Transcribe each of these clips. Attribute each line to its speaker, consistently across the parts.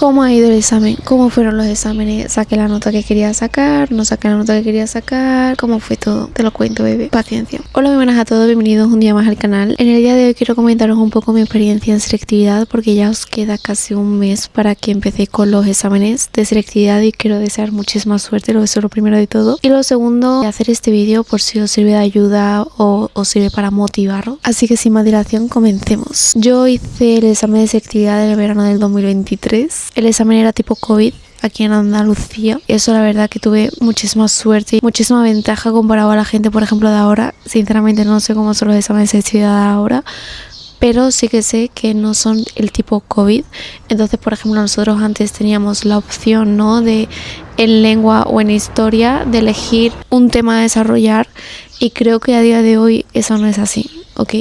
Speaker 1: ¿Cómo ha ido el examen? ¿Cómo fueron los exámenes? ¿Saqué la nota que quería sacar? ¿No saqué la nota que quería sacar? ¿Cómo fue todo? Te lo cuento, bebé. Paciencia. Hola, muy buenas a todos. Bienvenidos un día más al canal. En el día de hoy quiero comentaros un poco mi experiencia en selectividad porque ya os queda casi un mes para que empecé con los exámenes de selectividad y quiero desear muchísima suerte. Eso es lo primero de todo. Y lo segundo, hacer este vídeo por si os sirve de ayuda o os sirve para motivaros. Así que sin más dilación, comencemos. Yo hice el examen de selectividad en el verano del 2023. El examen era tipo COVID aquí en Andalucía. Eso la verdad que tuve muchísima suerte y muchísima ventaja comparado a la gente, por ejemplo, de ahora. Sinceramente no sé cómo son los exámenes de selectividad ahora, pero sí que sé que no son el tipo COVID. Entonces, por ejemplo, nosotros antes teníamos la opción, ¿no?, de en lengua o en historia de elegir un tema a desarrollar, y creo que a día de hoy eso no es así, ¿ok?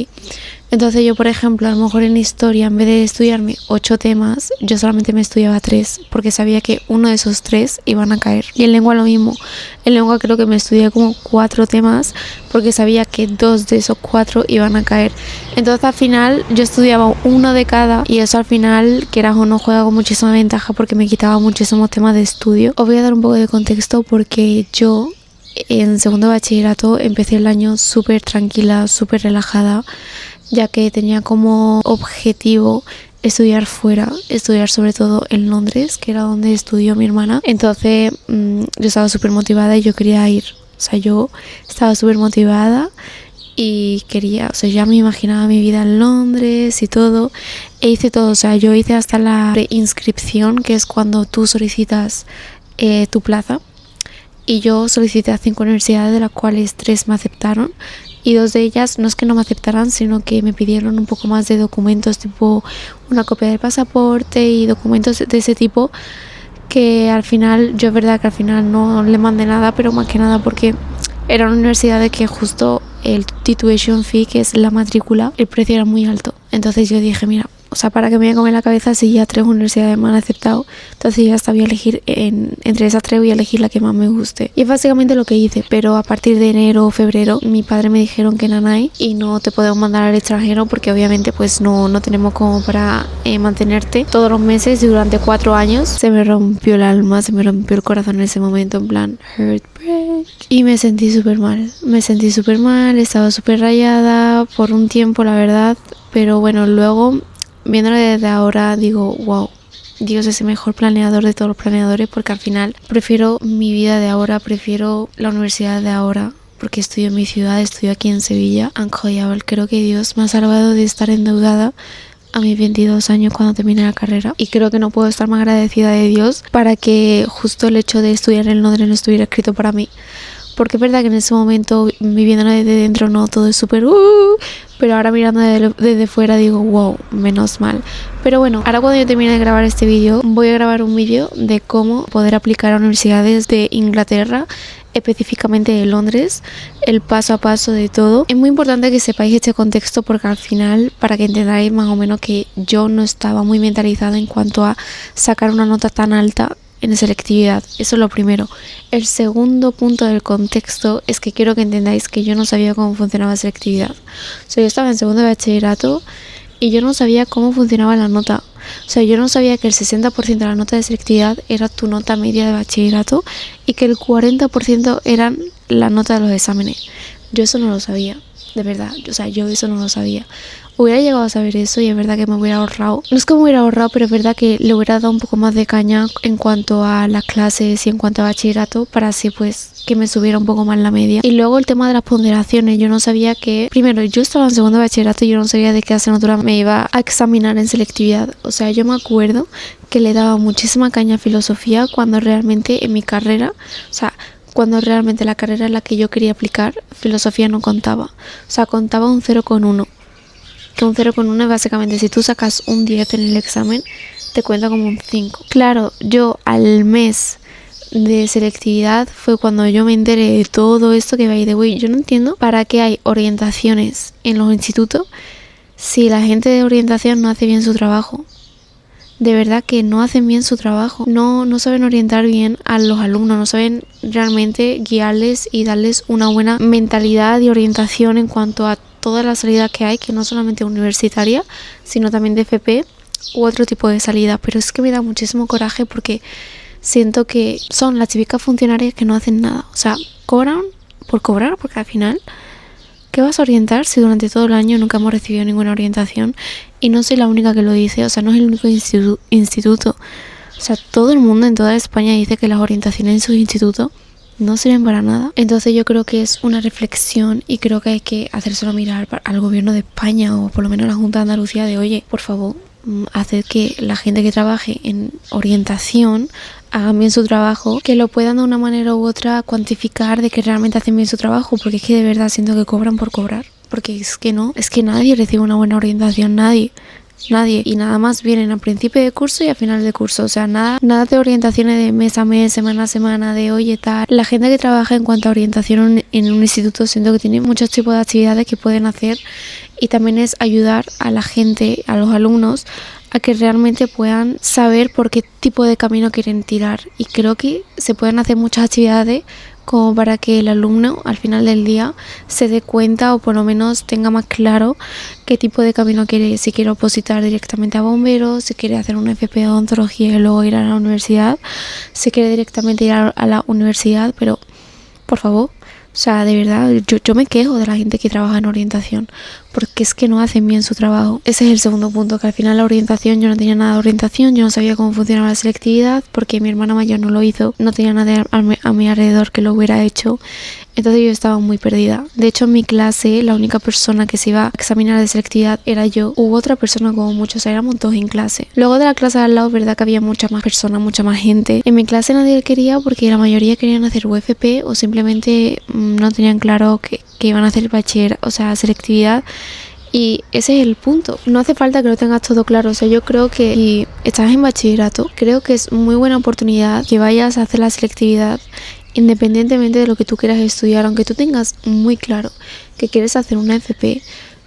Speaker 1: Entonces yo, por ejemplo, a lo mejor en historia, en vez de estudiarme 8 temas, yo solamente me estudiaba 3, porque sabía que uno de esos 3 iban a caer. Y en lengua lo mismo. En lengua creo que me estudié como 4 temas, porque sabía que 2 de esos 4 iban a caer. Entonces al final yo estudiaba uno de cada, y eso al final, quieras o no, juega con muchísima ventaja porque me quitaba muchísimos temas de estudio. Os voy a dar un poco de contexto porque yo en segundo de bachillerato empecé el año súper tranquila, súper relajada, ya que tenía como objetivo estudiar fuera, estudiar sobre todo en Londres, que era donde estudió mi hermana. Entonces yo estaba súper motivada y yo quería ir. O sea, yo estaba súper motivada y quería, o sea, ya me imaginaba mi vida en Londres y todo. E hice todo, o sea, yo hice hasta la preinscripción, que es cuando tú solicitas tu plaza. Y yo solicité a 5 universidades, de las cuales 3 me aceptaron. Y 2 de ellas no es que no me aceptaran, sino que me pidieron un poco más de documentos, tipo una copia del pasaporte y documentos de ese tipo, que al final, yo es verdad que al final no le mandé nada, pero más que nada porque era una universidad de que justo el tuition fee, que es la matrícula, el precio era muy alto. Entonces yo dije, mira, o sea, para que me voy a comer la cabeza si ya 3 universidades me han aceptado. Entonces ya hasta voy a elegir, entre esas 3 voy a elegir la que más me guste. Y es básicamente lo que hice, pero a partir de enero o febrero mi padre me dijeron que nanay y no te podemos mandar al extranjero porque obviamente pues no tenemos como para mantenerte todos los meses durante 4 años. Se me rompió el alma, se me rompió el corazón en ese momento, en plan heartbreak. Y me sentí súper mal, estaba súper rayada por un tiempo, la verdad. Pero bueno, luego, viéndolo desde ahora, digo, wow, Dios es el mejor planeador de todos los planeadores, porque al final prefiero mi vida de ahora, prefiero la universidad de ahora, porque estudio en mi ciudad, estudio aquí en Sevilla. Incroyable, creo que Dios me ha salvado de estar endeudada a mis 22 años cuando terminé la carrera, y creo que no puedo estar más agradecida de Dios para que justo el hecho de estudiar en Londres no estuviera escrito para mí. Porque es verdad que en ese momento, viviéndolo desde dentro, no, todo es súper pero ahora mirando desde fuera digo, wow, menos mal. Pero bueno, ahora cuando yo termine de grabar este vídeo, voy a grabar un vídeo de cómo poder aplicar a universidades de Inglaterra, específicamente de Londres, el paso a paso de todo. Es muy importante que sepáis este contexto porque al final, para que entendáis más o menos que yo no estaba muy mentalizada en cuanto a sacar una nota tan alta en selectividad. Eso es lo primero. El segundo punto del contexto es que quiero que entendáis que yo no sabía cómo funcionaba la selectividad. O sea, yo estaba en segundo de bachillerato y yo no sabía cómo funcionaba la nota. O sea, yo no sabía que el 60% de la nota de selectividad era tu nota media de bachillerato y que el 40% eran la nota de los exámenes. Yo eso no lo sabía, de verdad. O sea, yo eso no lo sabía. Hubiera llegado a saber eso y es verdad que me hubiera ahorrado. No es que me hubiera ahorrado, pero es verdad que le hubiera dado un poco más de caña en cuanto a las clases y en cuanto a bachillerato, para así pues que me subiera un poco más la media. Y luego el tema de las ponderaciones, yo no sabía que... Primero, yo estaba en segundo de bachillerato y yo no sabía de qué asignatura me iba a examinar en selectividad. O sea, yo me acuerdo que le daba muchísima caña a filosofía cuando realmente en mi carrera, o sea, cuando realmente la carrera en la que yo quería aplicar, filosofía no contaba. O sea, contaba un 0,1. Que un 0,1 es básicamente, si tú sacas un 10 en el examen, te cuenta como un 5. Claro, yo al mes de selectividad fue cuando yo me enteré de todo esto que by the way, yo no entiendo para qué hay orientaciones en los institutos si la gente de orientación no hace bien su trabajo. De verdad que no hacen bien su trabajo, no saben orientar bien a los alumnos, no saben realmente guiarles y darles una buena mentalidad y orientación en cuanto a toda la salida que hay, que no solamente universitaria, sino también de FP u otro tipo de salida, pero es que me da muchísimo coraje porque siento que son las típicas funcionarias que no hacen nada. O sea, cobran por cobrar, porque al final, ¿qué vas a orientar si durante todo el año nunca hemos recibido ninguna orientación? Y no soy la única que lo dice, o sea, no es el único instituto. O sea, todo el mundo en toda España dice que las orientaciones en sus institutos no sirven para nada. Entonces yo creo que es una reflexión y creo que hay que hacérselo mirar al gobierno de España o por lo menos a la Junta de Andalucía de, oye, por favor, haced que la gente que trabaje en orientación hagan bien su trabajo, que lo puedan de una manera u otra cuantificar de que realmente hacen bien su trabajo, porque es que de verdad siento que cobran por cobrar, porque es que nadie recibe una buena orientación, nadie, y nada más vienen al principio de curso y al final de curso, o sea, nada de orientaciones de mes a mes, semana a semana, de oye tal. La gente que trabaja en cuanto a orientación en un instituto siento que tiene muchos tipos de actividades que pueden hacer y también es ayudar a la gente, a los alumnos, a que realmente puedan saber por qué tipo de camino quieren tirar, y creo que se pueden hacer muchas actividades como para que el alumno al final del día se dé cuenta o por lo menos tenga más claro qué tipo de camino quiere, si quiere opositar directamente a bomberos, si quiere hacer una FP de odontología y luego ir a la universidad, si quiere directamente ir a la universidad, pero por favor, o sea, de verdad, yo me quejo de la gente que trabaja en orientación, porque es que no hacen bien su trabajo. Ese es el segundo punto, que al final la orientación, yo no tenía nada de orientación, yo no sabía cómo funcionaba la selectividad, porque mi hermana mayor no lo hizo, no tenía nadie a mi alrededor que lo hubiera hecho, entonces yo estaba muy perdida. De hecho, en mi clase, la única persona que se iba a examinar de selectividad era yo, hubo otra persona como mucho, o sea, éramos dos en clase. Luego de la clase de al lado, verdad que había mucha más personas, mucha más gente. En mi clase nadie quería porque la mayoría querían hacer UFP o simplemente no tenían claro que iban a hacer bachiller, o sea, selectividad. Y ese es el punto, no hace falta que lo tengas todo claro. O sea, yo creo que si estás en bachillerato, creo que es muy buena oportunidad que vayas a hacer la selectividad independientemente de lo que tú quieras estudiar, aunque tú tengas muy claro que quieres hacer una FP.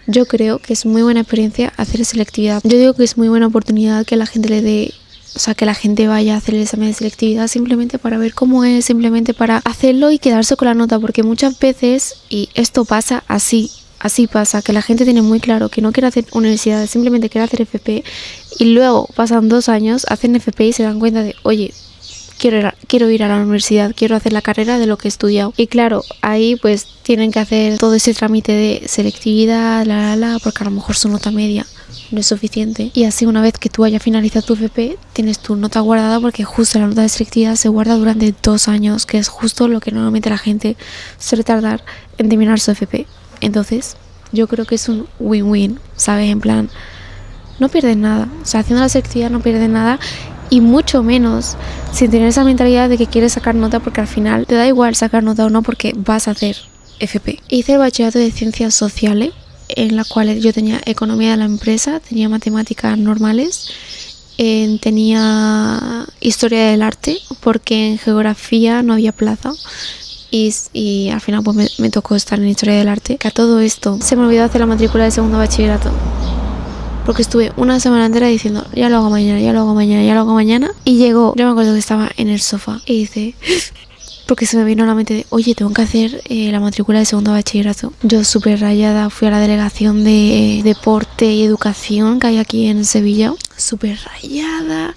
Speaker 1: Yo creo que es muy buena experiencia hacer selectividad. Yo digo que es muy buena oportunidad que la gente le dé, o sea, que la gente vaya a hacer el examen de selectividad simplemente para ver cómo es, simplemente para hacerlo y quedarse con la nota, porque muchas veces, y esto pasa así pasa, que la gente tiene muy claro que no quiere hacer universidad, simplemente quiere hacer FP, y luego pasan 2 años, hacen FP y se dan cuenta de, oye, quiero ir a la universidad, quiero hacer la carrera de lo que he estudiado. Y claro, ahí pues tienen que hacer todo ese trámite de selectividad, porque a lo mejor su nota media no es suficiente. Y así una vez que tú hayas finalizado tu FP, tienes tu nota guardada, porque justo la nota de selectividad se guarda durante 2 años, que es justo lo que normalmente la gente suele tardar en terminar su FP. Entonces, yo creo que es un win-win, ¿sabes? En plan, no pierdes nada. O sea, haciendo la selectividad no pierdes nada. Y mucho menos sin tener esa mentalidad de que quieres sacar nota, porque al final te da igual sacar nota o no, porque vas a hacer FP. Hice el bachillerato de ciencias sociales, en la cual yo tenía economía de la empresa, tenía matemáticas normales, tenía historia del arte, porque en geografía no había plaza. Y al final pues me tocó estar en historia del arte. Que a todo esto se me olvidó hacer la matrícula de segundo bachillerato, porque estuve una semana entera diciendo ya lo hago mañana, y llegó, yo me acuerdo que estaba en el sofá y dice, porque se me vino a la mente de, oye, tengo que hacer la matrícula de segundo bachillerato. Yo súper rayada fui a la delegación de deporte y educación que hay aquí en Sevilla, súper rayada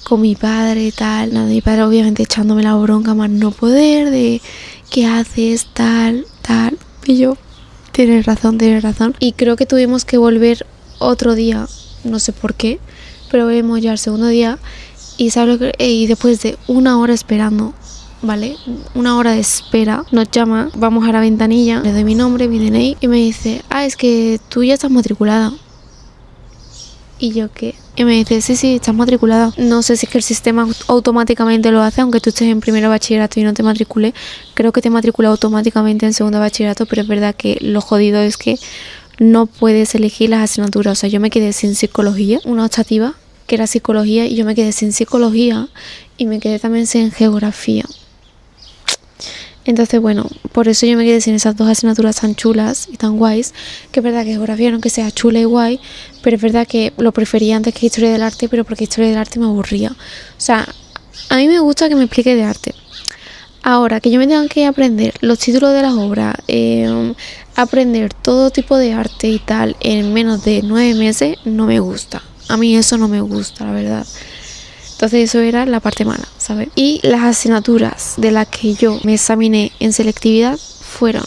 Speaker 1: con mi padre y tal. Nada, mi padre obviamente echándome la bronca más no poder de ¿qué haces? tal, y yo, tienes razón, y creo que tuvimos que volver otro día, no sé por qué, pero vemos ya el segundo día y después de 1 hora esperando, ¿vale? 1 hora de espera, nos llama, vamos a la ventanilla, le doy mi nombre, mi DNI y me dice, es que tú ya estás matriculada. Y yo, ¿qué? Y me dice, sí, estás matriculada. No sé si es que el sistema automáticamente lo hace, aunque tú estés en primero bachillerato y no te matricule. Creo que te matricula automáticamente en segundo bachillerato, pero es verdad que lo jodido es que no puedes elegir las asignaturas. O sea, yo me quedé sin psicología, una optativa que era psicología, y yo me quedé sin psicología y me quedé también sin geografía. Entonces, bueno, por eso yo me quedé sin esas 2 asignaturas tan chulas y tan guays, que es verdad que geografía no que sea chula y guay, pero es verdad que lo prefería antes que historia del arte, pero porque historia del arte me aburría. O sea, a mí me gusta que me explique de arte. Ahora, que yo me tenga que aprender los títulos de las obras, aprender todo tipo de arte y tal en menos de 9 meses, no me gusta. a mí eso no me gusta, la verdad. Entonces eso era la parte mala, ¿sabes? Y las asignaturas de las que yo me examiné en selectividad fueron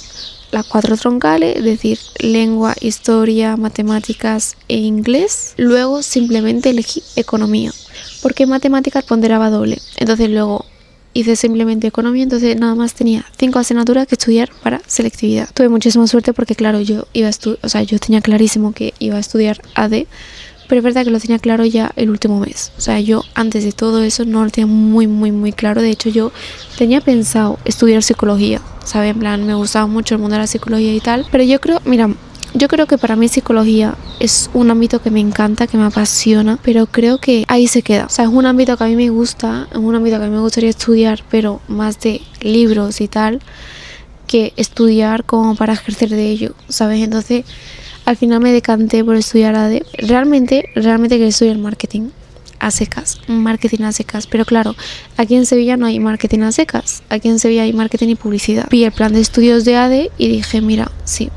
Speaker 1: las 4 troncales, es decir, lengua, historia, matemáticas e inglés. Luego simplemente elegí economía, porque matemáticas ponderaba doble. Entonces luego hice simplemente economía, entonces nada más tenía 5 asignaturas que estudiar para selectividad. Tuve muchísima suerte porque claro, yo tenía clarísimo que iba a estudiar AD, pero es verdad que lo tenía claro ya el último mes. O sea, yo antes de todo eso no lo tenía muy claro. De hecho, yo tenía pensado estudiar psicología, ¿sabes? En plan, me gustaba mucho el mundo de la psicología y tal. Pero yo creo que para mí psicología es un ámbito que me encanta, que me apasiona, pero creo que ahí se queda. O sea, es un ámbito que a mí me gusta, es un ámbito que a mí me gustaría estudiar, pero más de libros y tal, que estudiar como para ejercer de ello, ¿sabes? Entonces, al final me decanté por estudiar AD. Realmente quería estudiar marketing a secas, pero claro, aquí en Sevilla no hay marketing a secas, aquí en Sevilla hay marketing y publicidad. Vi el plan de estudios de AD y dije, mira, sí.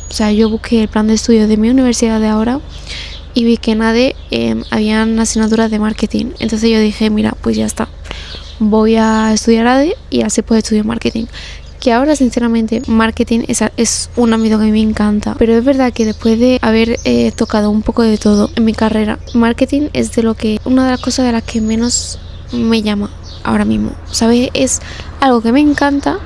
Speaker 1: O sea, yo busqué el plan de estudios de mi universidad de ahora y vi que en AD habían asignaturas de marketing. Entonces yo dije, mira, pues ya está, voy a estudiar AD y así puedo estudiar marketing. Que ahora sinceramente marketing es un ámbito que a mí me encanta, pero es verdad que después de haber tocado un poco de todo en mi carrera, marketing es una de las cosas de las que menos me llama ahora mismo, ¿sabes? Es algo que me encanta,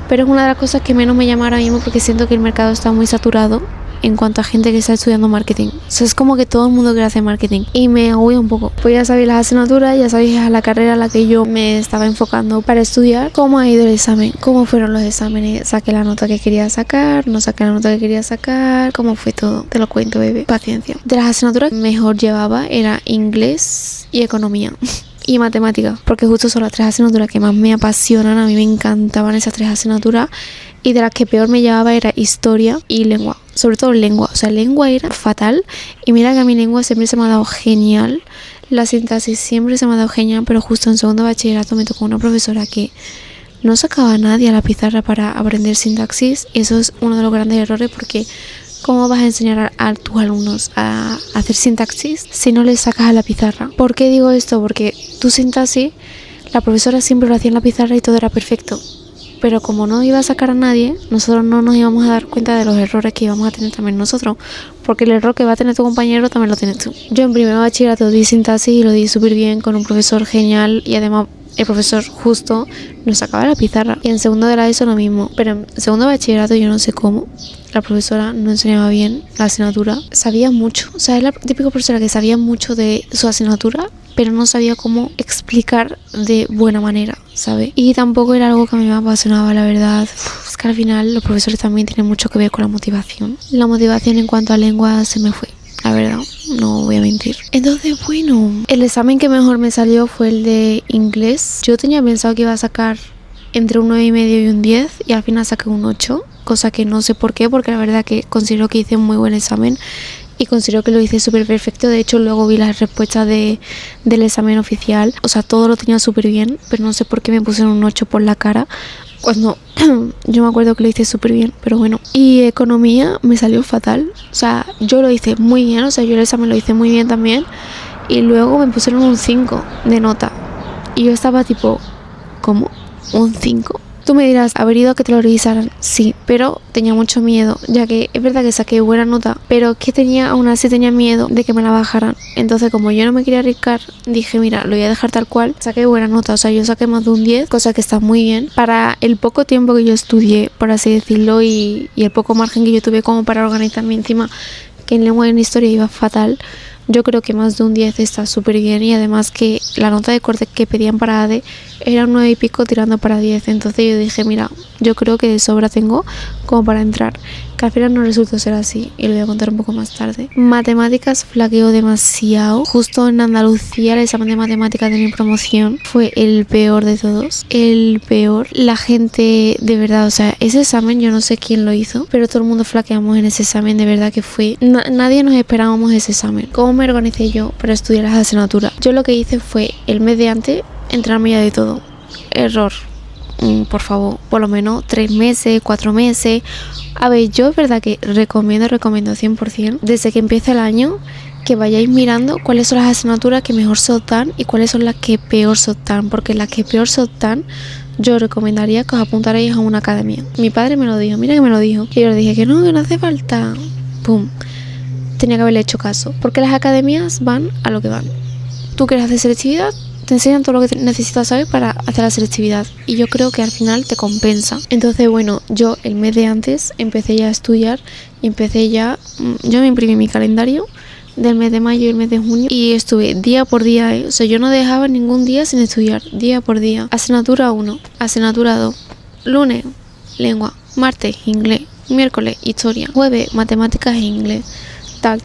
Speaker 1: pero es una de las cosas que menos me llama ahora mismo porque siento que el mercado está muy saturado en cuanto a gente que está estudiando marketing. O sea, es como que todo el mundo quiere hacer marketing y me agobia un poco. Pues ya sabéis las asignaturas, ya sabéis la carrera a la que yo me estaba enfocando para estudiar. ¿Cómo ha ido el examen? ¿Cómo fueron los exámenes? ¿Saqué la nota que quería sacar? ¿No saqué la nota que quería sacar? ¿Cómo fue todo? Te lo cuento, bebé. Paciencia. De las asignaturas que mejor llevaba era inglés y economía. Y matemáticas, porque justo son las 3 asignaturas que más me apasionan, a mí me encantaban esas 3 asignaturas, y de las que peor me llevaba era historia y lengua, sobre todo lengua, o sea, lengua era fatal, y mira que a mi lengua siempre se me ha dado genial, la sintaxis siempre se me ha dado genial, pero justo en segundo de bachillerato me tocó una profesora que no sacaba a nadie a la pizarra para aprender sintaxis, y eso es uno de los grandes errores, porque ¿cómo vas a enseñar a tus alumnos a hacer sintaxis si no les sacas a la pizarra? ¿Por qué digo esto? Porque tu sintaxis, la profesora siempre lo hacía en la pizarra y todo era perfecto. Pero como no iba a sacar a nadie, nosotros no nos íbamos a dar cuenta de los errores que íbamos a tener también nosotros. Porque el error que va a tener tu compañero también lo tienes tú. Yo en primer bachillerato di sintaxis y lo di súper bien con un profesor genial y además el profesor justo nos sacaba la pizarra. Y en segundo de la ESO lo mismo. Pero en segundo de bachillerato yo no sé cómo la profesora no enseñaba bien la asignatura. Sabía mucho. O sea, es la típica profesora que sabía mucho de su asignatura, pero no sabía cómo explicar de buena manera, ¿sabes? Y tampoco era algo que a mí me apasionaba, la verdad. Es que al final los profesores también tienen mucho que ver con la motivación. La motivación en cuanto a lengua se me fue, la verdad, no voy a mentir. Entonces, bueno, el examen que mejor me salió fue el de inglés. Yo tenía pensado que iba a sacar entre un 9,5 y un 10 y al final saqué un 8, cosa que no sé por qué, porque la verdad que considero que hice un muy buen examen y considero que lo hice súper perfecto. De hecho, luego vi las respuestas del examen oficial, o sea, todo lo tenía súper bien, pero no sé por qué me pusieron un 8 por la cara cuando yo me acuerdo que lo hice súper bien, pero bueno. Y economía me salió fatal, o sea, yo lo hice muy bien, o sea, yo el examen lo hice muy bien también, y luego me pusieron un 5 de nota y yo estaba tipo, ¿cómo? ¿Un 5? Tú me dirás, ¿haber ido a que te lo revisaran? Sí, pero tenía mucho miedo, ya que es verdad que saqué buena nota, pero que aún así tenía miedo de que me la bajaran. Entonces, como yo no me quería arriesgar, dije, mira, lo voy a dejar tal cual. Saqué buena nota, o sea, yo saqué más de un 10, cosa que está muy bien. Para el poco tiempo que yo estudié, por así decirlo, y el poco margen que yo tuve como para organizarme encima, que en lengua y en historia iba fatal, yo creo que más de un 10 está súper bien, y además que la nota de corte que pedían para AD era un 9 y pico tirando para 10. Entonces yo dije, mira, yo creo que de sobra tengo como para entrar, que al final no resultó ser así y lo voy a contar un poco más tarde. Matemáticas flaqueó demasiado. Justo en Andalucía el examen de matemáticas de mi promoción fue el peor de todos, el peor. La gente, de verdad, o sea, ese examen yo no sé quién lo hizo, pero todo el mundo flaqueamos en ese examen, de verdad que fue, nadie nos esperábamos ese examen. ¿Cómo me organicé yo para estudiar las asignaturas? Yo lo que hice fue el mes de antes entrarme ya de todo. Error, por favor, por lo menos 3 meses, 4 meses. A ver, yo es verdad que recomiendo 100%, desde que empieza el año, que vayáis mirando cuáles son las asignaturas que mejor se os dan y cuáles son las que peor se os dan, porque las que peor se os dan yo recomendaría que os apuntarais a una academia. Mi padre me lo dijo, mira que me lo dijo, y yo le dije que no hace falta. Pum, tenía que haberle hecho caso, porque las academias van a lo que van. Tú quieres hacer selectividad, te enseñan todo lo que necesitas saber para hacer la selectividad, y yo creo que al final te compensa. Entonces bueno, yo el mes de antes empecé ya a estudiar y yo me imprimí mi calendario del mes de mayo y el mes de junio y estuve día por día, o sea, yo no dejaba ningún día sin estudiar, día por día. Asignatura 1, asignatura 2, lunes, lengua, martes, inglés, miércoles, historia, jueves, matemáticas e inglés, tal.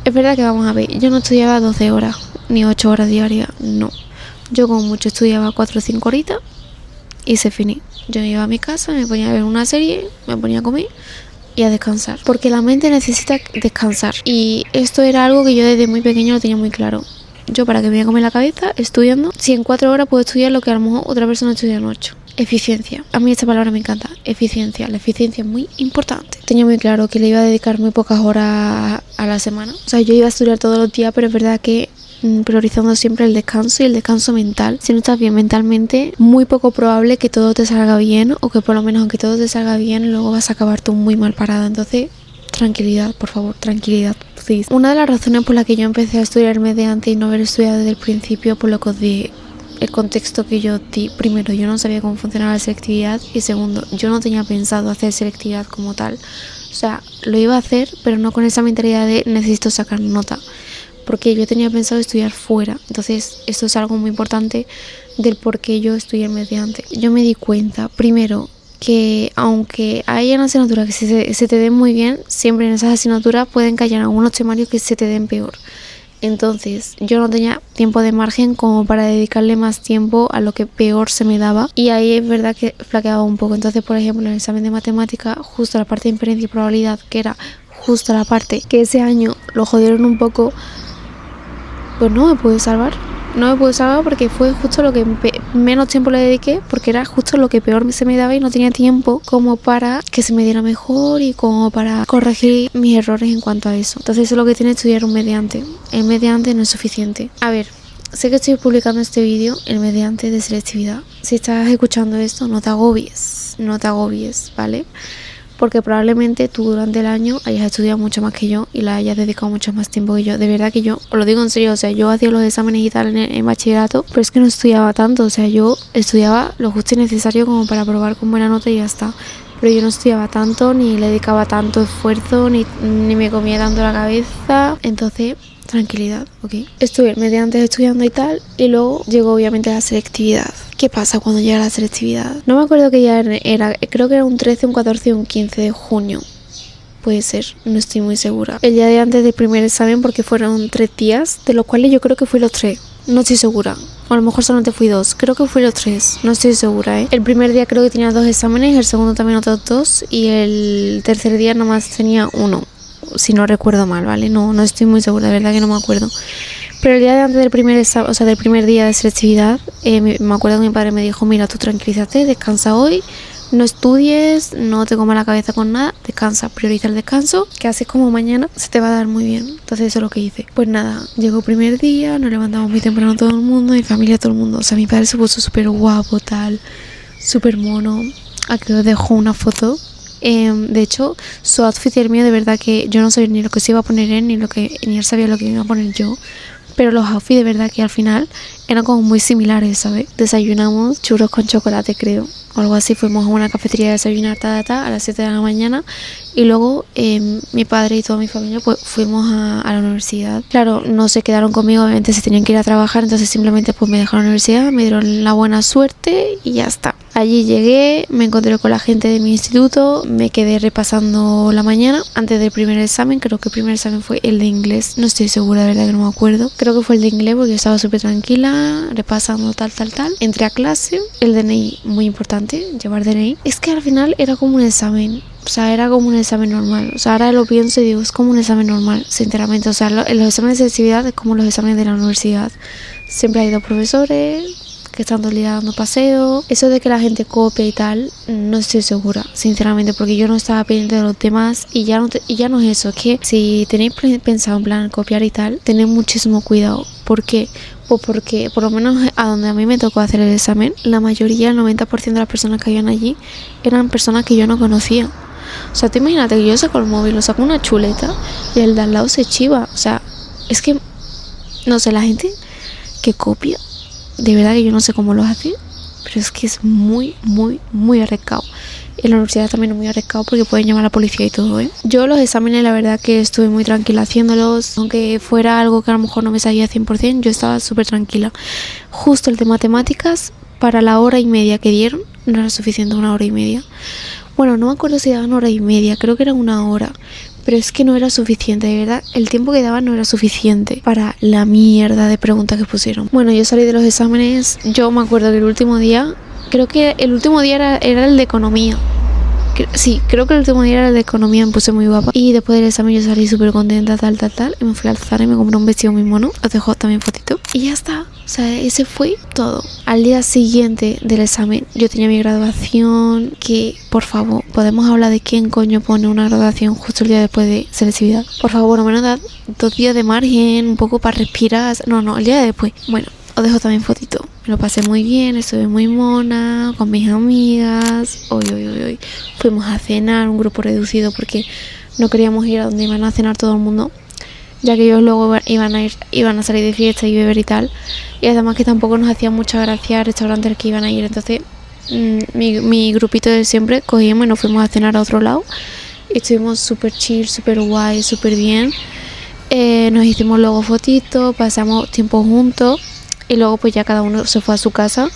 Speaker 1: Es verdad que vamos a ver, yo no estudiaba 12 horas ni 8 horas diarias, no. Yo como mucho estudiaba 4 o 5 horitas y se finí. Yo me iba a mi casa, me ponía a ver una serie, me ponía a comer y a descansar, porque la mente necesita descansar, y esto era algo que yo desde muy pequeño lo tenía muy claro. Yo, para que me voy a comer la cabeza estudiando, si en 4 horas puedo estudiar lo que a lo mejor otra persona estudia en 8. Eficiencia, a mí esta palabra me encanta, eficiencia. La eficiencia es muy importante. Tenía muy claro que le iba a dedicar muy pocas horas a la semana, o sea, yo iba a estudiar todos los días, pero es verdad que priorizando siempre el descanso y el descanso mental. Si no estás bien mentalmente, muy poco probable que todo te salga bien, o que por lo menos aunque todo te salga bien, luego vas a acabar tú muy mal parada. Entonces, tranquilidad, por favor, tranquilidad, please. Una de las razones por las que yo empecé a estudiar el mes de antes y no haber estudiado desde el principio, por lo que os di, el contexto que yo di. Primero, yo no sabía cómo funcionaba la selectividad, y segundo, yo no tenía pensado hacer selectividad como tal. O sea, lo iba a hacer, pero no con esa mentalidad de necesito sacar nota, porque yo tenía pensado estudiar fuera. Entonces esto es algo muy importante del por qué yo estudié el mes de antes. Yo me di cuenta, primero, que aunque haya una asignatura que se te den muy bien, siempre en esas asignaturas pueden caer algunos temarios que se te den peor. Entonces yo no tenía tiempo de margen como para dedicarle más tiempo a lo que peor se me daba, y ahí es verdad que flaqueaba un poco. Entonces, por ejemplo, en el examen de matemática, justo la parte de inferencia y probabilidad, que era justo la parte que ese año lo jodieron un poco, pues no me pude salvar porque fue justo lo que menos tiempo le dediqué, porque era justo lo que peor se me daba y no tenía tiempo como para que se me diera mejor y como para corregir mis errores en cuanto a eso. Entonces eso es lo que tiene estudiar un mediante. El mediante no es suficiente. A ver, sé que estoy publicando este vídeo el mediante de selectividad. Si estás escuchando esto, no te agobies, ¿vale? Porque probablemente tú durante el año hayas estudiado mucho más que yo y la hayas dedicado mucho más tiempo que yo. De verdad que yo, os lo digo en serio, o sea, yo hacía los exámenes y tal en bachillerato, pero es que no estudiaba tanto, o sea, yo estudiaba lo justo y necesario como para probar con buena nota y ya está. Pero yo no estudiaba tanto, ni le dedicaba tanto esfuerzo, ni me comía tanto la cabeza. Entonces, tranquilidad, ¿ok? Estuve mediante estudiando y tal, y luego llegó obviamente la selectividad. ¿Qué pasa cuando llega la selectividad? No me acuerdo qué día era, creo que era un 13, un 14 y un 15 de junio. Puede ser, no estoy muy segura. El día de antes del primer examen, porque fueron 3 días, de los cuales yo creo que fui los 3. No estoy segura. O a lo mejor solamente fui 2. Creo que fui los 3. No estoy segura, ¿eh? El primer día creo que tenía 2 exámenes, el segundo también otros 2, y el tercer día nomás tenía 1. Si no recuerdo mal, ¿vale? No estoy muy segura, de verdad que no me acuerdo. Pero el día de antes del primer examen, o sea, del primer día de selectividad, me acuerdo que mi padre me dijo, mira, tú tranquilízate, descansa hoy, no estudies, no te comas la cabeza con nada, descansa, prioriza el descanso, que así como mañana se te va a dar muy bien. Entonces eso es lo que hice. Pues nada, llegó el primer día, nos levantamos muy temprano todo el mundo, mi familia, todo el mundo. O sea, mi padre se puso súper guapo, tal, súper mono. Aquí os dejo una foto. De hecho, su outfit y el mío, de verdad que yo no sabía ni lo que se iba a poner él, ni él sabía lo que iba a poner yo. Pero los outfits de verdad que al final eran como muy similares, ¿sabes? Desayunamos churros con chocolate, creo, o algo así. Fuimos a una cafetería a desayunar a las 7 de la mañana. Y luego mi padre y toda mi familia pues fuimos a la universidad. Claro, no se quedaron conmigo, obviamente se tenían que ir a trabajar, entonces simplemente pues me dejaron a la universidad, me dieron la buena suerte y ya está. Allí llegué, me encontré con la gente de mi instituto, me quedé repasando la mañana antes del primer examen. Creo que el primer examen fue el de inglés, no estoy segura, de verdad que no me acuerdo. Creo que fue el de inglés porque yo estaba súper tranquila, repasando tal. Entré a clase, el DNI, muy importante, llevar DNI. Es que al final era como un examen. O sea, era como un examen normal. O sea, ahora lo pienso y digo, es como un examen normal, sinceramente. O sea, los exámenes de selectividad es como los exámenes de la universidad. Siempre hay 2 profesores, que están todo el día dando paseo. Eso de que la gente copia y tal, no estoy segura, sinceramente, porque yo no estaba pendiente de los demás y ya no es eso. Es que si tenéis pensado en plan copiar y tal, tened muchísimo cuidado. ¿Por qué? Pues porque por lo menos a donde a mí me tocó hacer el examen, la mayoría, el 90% de las personas que habían allí eran personas que yo no conocía. O sea, tú imagínate que yo saco el móvil, lo saco una chuleta y el de al lado se chiva. O sea, es que, no sé, la gente que copia, de verdad que yo no sé cómo lo hace, pero es que es muy, muy, muy arriesgado. En la universidad también es muy arriesgado porque pueden llamar a la policía y todo, ¿eh? Yo los exámenes, la verdad que estuve muy tranquila haciéndolos, aunque fuera algo que a lo mejor no me salía 100%, yo estaba súper tranquila. Justo el de matemáticas, para la hora y media que dieron, no era suficiente 1 hora y media. Bueno, no me acuerdo si daban 1 hora y media, creo que era 1 hora. Pero es que no era suficiente, de verdad. El tiempo que daban no era suficiente para la mierda de preguntas que pusieron. Bueno, yo salí de los exámenes. Yo me acuerdo que el último día, creo que el último día era el de economía. Sí, creo que el último día era el de economía, me puse muy guapa. Y después del examen yo salí súper contenta, tal. Y me fui al Zara y me compré un vestido muy mono. Os dejo también fotito. Y ya está. O sea, ese fue todo. Al día siguiente del examen yo tenía mi graduación. Que, por favor, podemos hablar de quién coño pone una graduación justo el día después de selectividad. Por favor, no menos da 2 días de margen, un poco para respirar. No, el día de después. Bueno, os dejo también fotito. Me lo pasé muy bien, estuve muy mona con mis amigas. Hoy. Fuimos a cenar, un grupo reducido porque no queríamos ir a donde iban a cenar todo el mundo, ya que ellos luego iban a salir de fiesta y beber y tal. Y además que tampoco nos hacía mucha gracia restaurantes al que iban a ir. Entonces mi grupito de siempre cogimos y nos fuimos a cenar a otro lado. Y estuvimos súper chill, súper guay, súper bien. Nos hicimos luego fotitos, pasamos tiempo juntos. Y luego pues ya cada uno se fue a su casa.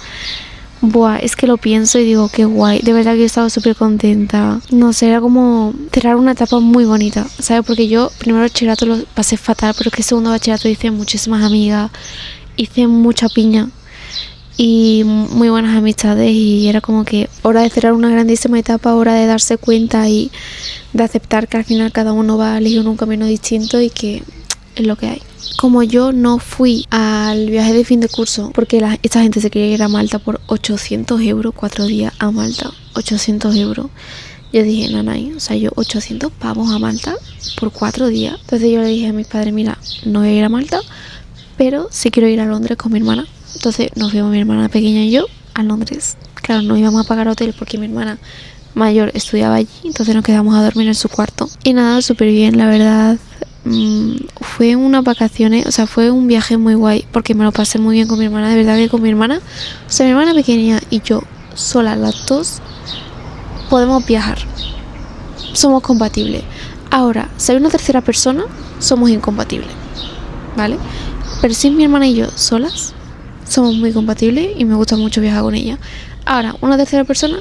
Speaker 1: Buah, es que lo pienso y digo qué guay. De verdad que he estado súper contenta. No sé, era como cerrar una etapa muy bonita, ¿sabes? Porque yo primero bachillerato lo pasé fatal, pero es que segundo bachillerato hice muchísimas amigas, hice mucha piña y muy buenas amistades. Y era como que hora de cerrar una grandísima etapa, hora de darse cuenta y de aceptar que al final cada uno va a elegir un camino distinto y que es lo que hay. Como yo no fui al viaje de fin de curso, porque esta gente se quería ir a Malta por 800 euros, 4 días a Malta, 800 euros. Yo dije, nanay, o sea, yo 800 pavos a Malta por 4 días. Entonces yo le dije a mis padres, mira, no voy a ir a Malta, pero sí quiero ir a Londres con mi hermana. Entonces nos fuimos mi hermana pequeña y yo a Londres. Claro, no íbamos a pagar hotel porque mi hermana mayor estudiaba allí, entonces nos quedamos a dormir en su cuarto. Y nada, súper bien, la verdad. Fue unas vacaciones, o sea, fue un viaje muy guay porque me lo pasé muy bien con mi hermana. De verdad que con mi hermana, o sea, mi hermana pequeña y yo sola, las dos podemos viajar, somos compatibles. Ahora, si hay una tercera persona, somos incompatibles, ¿vale? Pero si mi hermana y yo solas, somos muy compatibles y me gusta mucho viajar con ella. Ahora, una tercera persona,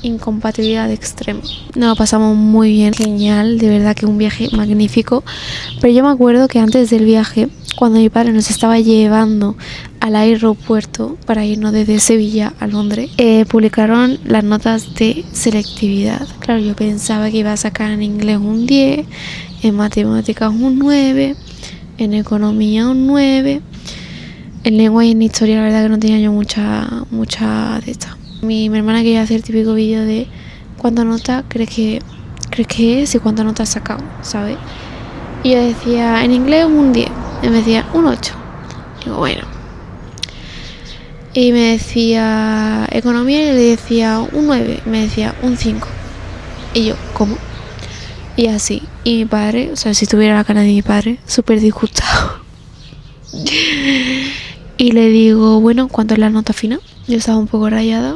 Speaker 1: incompatibilidad extrema. Nos lo pasamos muy bien, genial, de verdad que un viaje magnífico. Pero yo me acuerdo que antes del viaje, cuando mi padre nos estaba llevando al aeropuerto para irnos desde Sevilla a Londres, publicaron las notas de selectividad. Claro, yo pensaba que iba a sacar en inglés un 10, en matemáticas un 9, en economía un 9, en lengua y en historia la verdad que no tenía yo mucha de esta. Mi hermana quería hacer el típico vídeo de cuánta nota crees que es y cuánta nota has sacado, ¿sabes? Y yo decía, en inglés un 10, y me decía un 8. Digo, bueno. Y me decía economía y yo le decía un 9, y me decía un 5. Y yo, ¿cómo? Y así. Y mi padre, o sea, si tuviera la cara de mi padre, súper disgustado. Y le digo, bueno, ¿cuánto es la nota final? Yo estaba un poco rayada.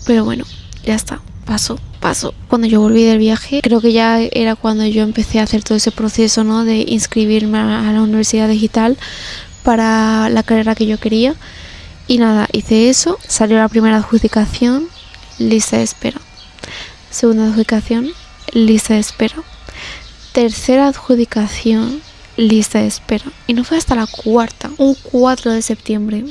Speaker 1: Pero bueno, ya está, pasó. Cuando yo volví del viaje, creo que ya era cuando yo empecé a hacer todo ese proceso, ¿no? De inscribirme a la universidad digital para la carrera que yo quería. Y nada, hice eso, salió la primera adjudicación, lista de espera. Segunda adjudicación, lista de espera. Tercera adjudicación, lista de espera. Y no fue hasta la cuarta, un 4 de septiembre,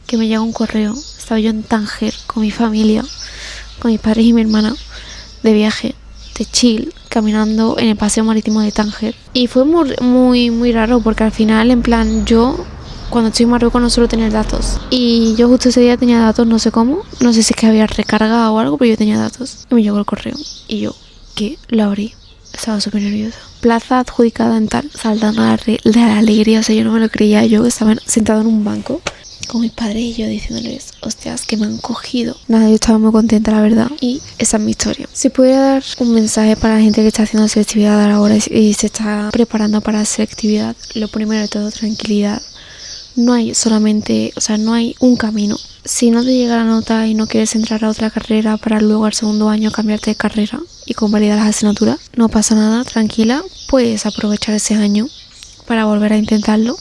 Speaker 1: que me llegó un correo. Estaba yo en Tánger con mi familia, con mis padres y mi hermana, de viaje, de chill, caminando en el paseo marítimo de Tánger. Y fue muy raro porque al final, en plan, yo cuando estoy en Marruecos no suelo tener datos. Y yo justo ese día tenía datos, no sé cómo. No sé si es que había recargado o algo, pero yo tenía datos. Y me llegó el correo. Y yo, ¿qué? Lo abrí. Estaba súper nerviosa. Plaza adjudicada en tal, saltando de la alegría. O sea, yo no me lo creía. Yo estaba sentado en un banco con mis padres y yo diciéndoles, hostias, que me han cogido. Nada, yo estaba muy contenta, la verdad. Y esa es mi historia. Si pudiera dar un mensaje para la gente que está haciendo selectividad ahora y se está preparando para la selectividad, lo primero de todo, tranquilidad. No hay solamente, o sea, no hay un camino. Si no te llega la nota y no quieres entrar a otra carrera para luego al segundo año cambiarte de carrera y convalidar las asignaturas, no pasa nada, tranquila. Puedes aprovechar ese año para volver a intentarlo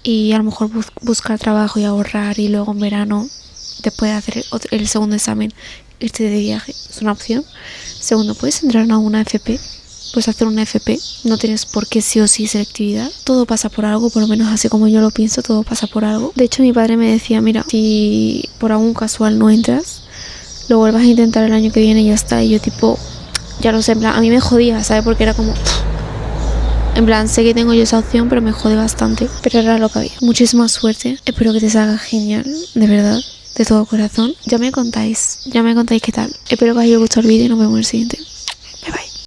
Speaker 1: y a lo mejor buscar trabajo y ahorrar y luego en verano, después de hacer el segundo examen, irte de viaje. Es una opción. Segundo, puedes entrar a una FP. Puedes hacer una FP, no tienes por qué sí o sí selectividad. Todo pasa por algo, por lo menos así como yo lo pienso, todo pasa por algo. De hecho, mi padre me decía, mira, si por algún casual no entras, lo vuelvas a intentar el año que viene y ya está. Y yo tipo, ya lo sé, en plan, a mí me jodía, ¿sabes? Porque era como... En plan, sé que tengo yo esa opción, pero me jode bastante. Pero era lo que había. Muchísima suerte. Espero que te salga genial, de verdad, de todo corazón. Ya me contáis qué tal. Espero que os haya gustado el vídeo y nos vemos en el siguiente.